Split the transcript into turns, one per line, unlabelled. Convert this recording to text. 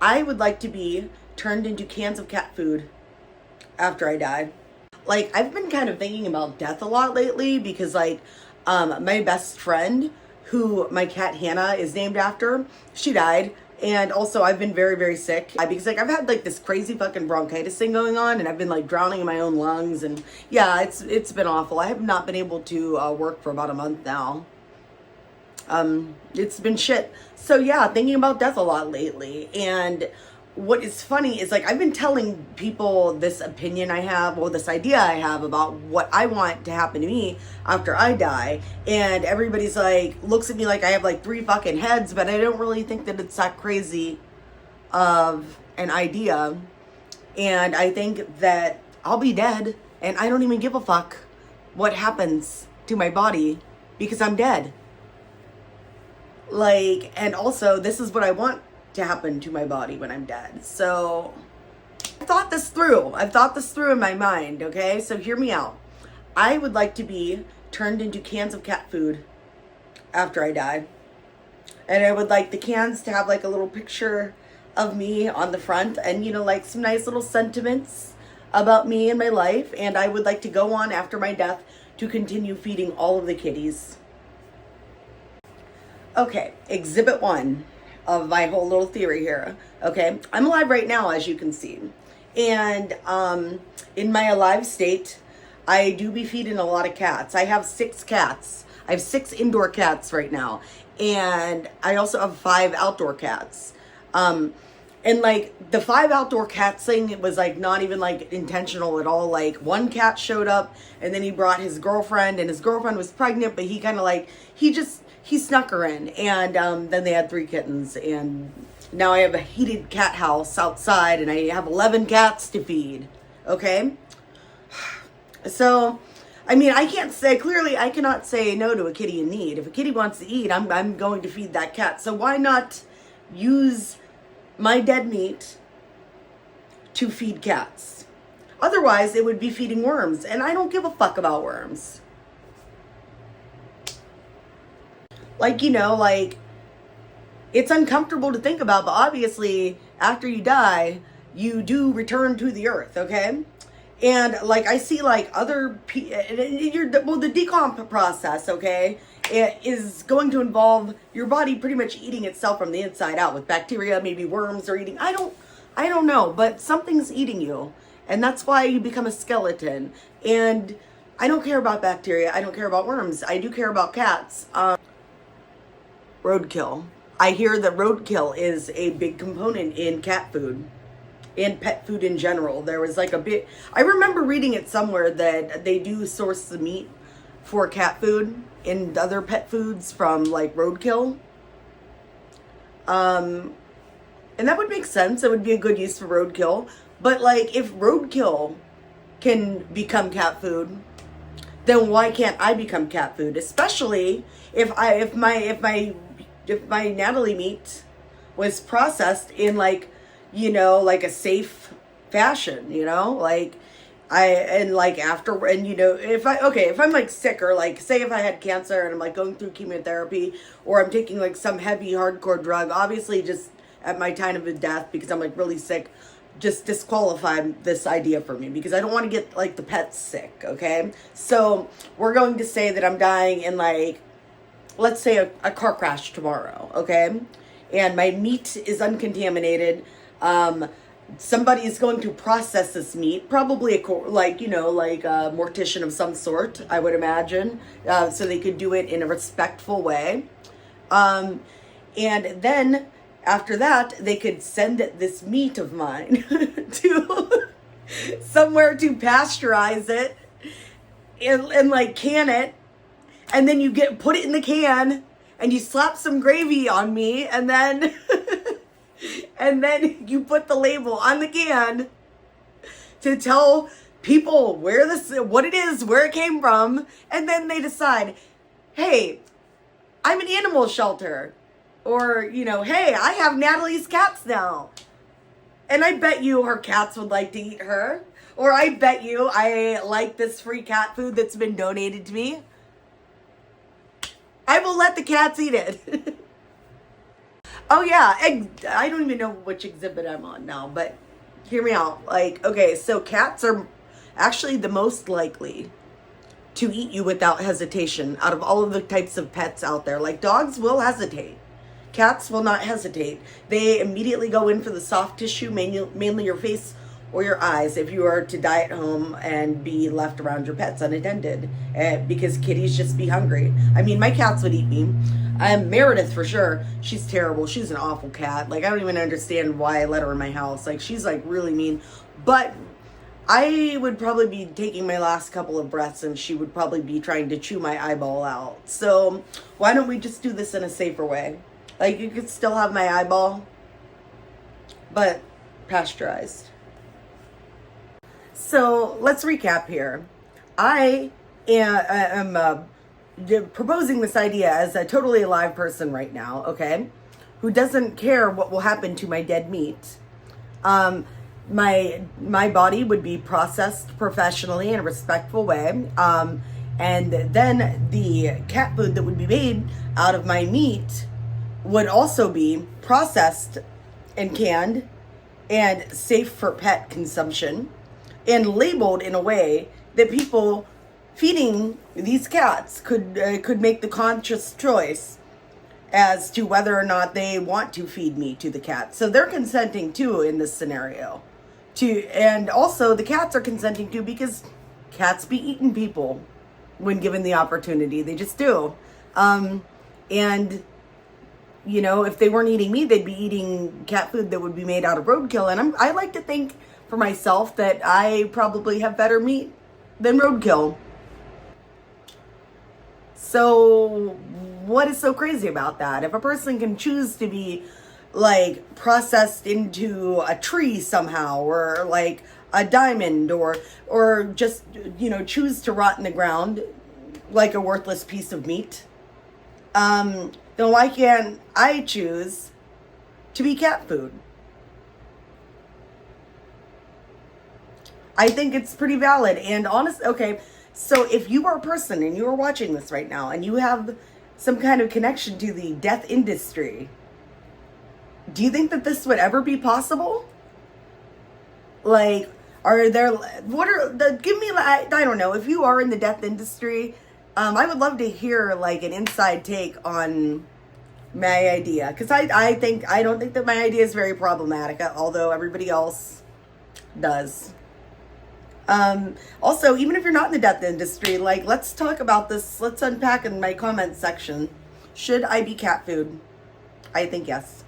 I would like to be turned into cans of cat food after I die. Like, I've been kind of thinking about death a lot lately because, like, my best friend, who my cat Hannah is named after, she died. And also, I've been very, very sick because, like, I've had, like, this crazy fucking bronchitis thing going on, and I've been, like, drowning in my own lungs. And, yeah, it's been awful. I have not been able to work for about a month now. It's been shit. So, yeah, thinking about death a lot lately. And what is funny is, like, I've been telling people this opinion I have, or this idea I have about what I want to happen to me after I die. And everybody's like, looks at me like I have like 3 fucking heads, but I don't really think that it's that crazy of an idea. And I think that I'll be dead and I don't even give a fuck what happens to my body because I'm dead. Like, and also, this is what I want to happen to my body when I'm dead. So I've thought this through. I've thought this through in my mind, okay? So hear me out. I would like to be turned into cans of cat food after I die. And I would like the cans to have like a little picture of me on the front and, you know, like some nice little sentiments about me and my life. And I would like to go on after my death to continue feeding all of the kitties. Okay, exhibit 1 of my whole little theory here. Okay, I'm alive right now, as you can see. And in my alive state, I do be feeding a lot of cats. I have 6 cats. I have 6 indoor cats right now. And I also have 5 outdoor cats. And like the 5 outdoor cats thing, it was like not even like intentional at all. Like one cat showed up and then he brought his girlfriend and his girlfriend was pregnant, but he kind of like, he snuck her in. And then they had 3 kittens. And now I have a heated cat house outside and I have 11 cats to feed. Okay? So, I mean, I cannot say no to a kitty in need. If a kitty wants to eat, I'm going to feed that cat. So why not use my dead meat to feed cats? Otherwise, it would be feeding worms. And I don't give a fuck about worms. Like, you know, like, it's uncomfortable to think about, but obviously, after you die, you do return to the earth, okay? And, like, I see, like, other people, the decomp process, okay, it is going to involve your body pretty much eating itself from the inside out with bacteria, maybe worms are eating, I don't know, but something's eating you. And that's why you become a skeleton. And I don't care about bacteria, I don't care about worms, I do care about cats. Roadkill. I hear that roadkill is a big component in cat food, in pet food in general. There was like a bit, I remember reading it somewhere that they do source the meat for cat food and other pet foods from like roadkill. And that would make sense. It would be a good use for roadkill. But like if roadkill can become cat food, then why can't I become cat food? Especially if my Natalie meat was processed in like, you know, like a safe fashion, you know, like you know, if I'm like sick or like say if I had cancer and I'm like going through chemotherapy or I'm taking like some heavy hardcore drug, obviously just at my time of death because I'm like really sick, just disqualify this idea for me because I don't want to get like the pets sick. Okay. So we're going to say that I'm dying in like, let's say a car crash tomorrow, okay? And my meat is uncontaminated. Somebody is going to process this meat, probably a mortician of some sort, I would imagine, so they could do it in a respectful way. And then after that, they could send this meat of mine to somewhere to pasteurize it and like can it. And then you put it in the can and you slap some gravy on me and then and then you put the label on the can to tell people what it is, where it came from, and then they decide, hey, I'm an animal shelter. Or, you know, hey, I have Natalie's cats now. And I bet you her cats would like to eat her. Or I bet you I like this free cat food that's been donated to me. I will let the cats eat it. Oh yeah, I don't even know which exhibit I'm on now, but hear me out. Like, okay, so cats are actually the most likely to eat you without hesitation out of all of the types of pets out there. Like dogs will hesitate. Cats will not hesitate. They immediately go in for the soft tissue, mainly your face or your eyes, if you are to die at home and be left around your pets unattended, because kitties just be hungry. I mean, my cats would eat me. Meredith, for sure. She's terrible. She's an awful cat. Like, I don't even understand why I let her in my house. Like, she's like really mean. But I would probably be taking my last couple of breaths and she would probably be trying to chew my eyeball out. So why don't we just do this in a safer way? Like, you could still have my eyeball, but pasteurized. So let's recap here. I am proposing this idea as a totally alive person right now, okay, who doesn't care what will happen to my dead meat. My body would be processed professionally in a respectful way, and then the cat food that would be made out of my meat would also be processed and canned and safe for pet consumption and labeled in a way that people feeding these cats could make the conscious choice as to whether or not they want to feed meat to the cat. So they're consenting too in this scenario. And also the cats are consenting too, because cats be eating people when given the opportunity. They just do. And you know, if they weren't eating meat, they'd be eating cat food that would be made out of roadkill. And I like to think for myself that I probably have better meat than roadkill. So what is so crazy about that? If a person can choose to be like processed into a tree somehow, or like a diamond, or just, you know, choose to rot in the ground like a worthless piece of meat, then why can't I choose to be cat food? I think it's pretty valid. And honest, okay, so if you are a person and you are watching this right now and you have some kind of connection to the death industry, do you think that this would ever be possible? Like, are there, what are the, give me, I don't know, if you are in the death industry, I would love to hear like an inside take on my idea. Because I don't think that my idea is very problematic, although everybody else does. Also, even if you're not in the death industry, like, let's talk about this. Let's unpack in my comment section. Should I be cat food? I think yes.